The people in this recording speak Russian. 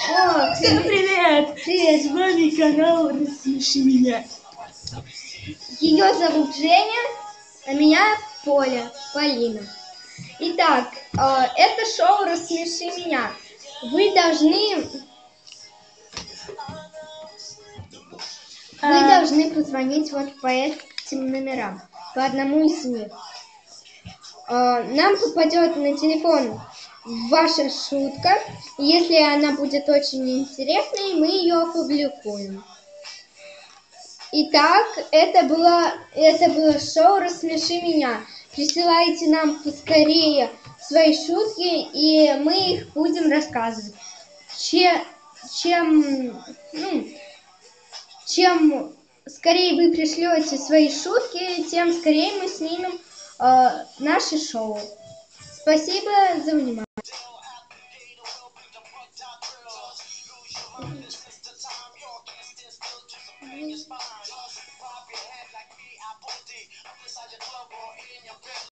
О, Всем привет! привет! С вами канал «Рассмеши меня». Ее зовут Женя, а меня Полина. Итак, это шоу «Рассмеши меня». Вы должны позвонить вот по этим номерам, по одному из них. Нам попадет на телефон ваша шутка. Если она будет очень интересной, мы ее опубликуем. Итак, это было шоу «Рассмеши меня». Присылайте нам поскорее свои шутки, и мы их будем рассказывать. Чем скорее вы пришлете свои шутки, тем скорее мы снимем наше шоу. Спасибо за внимание.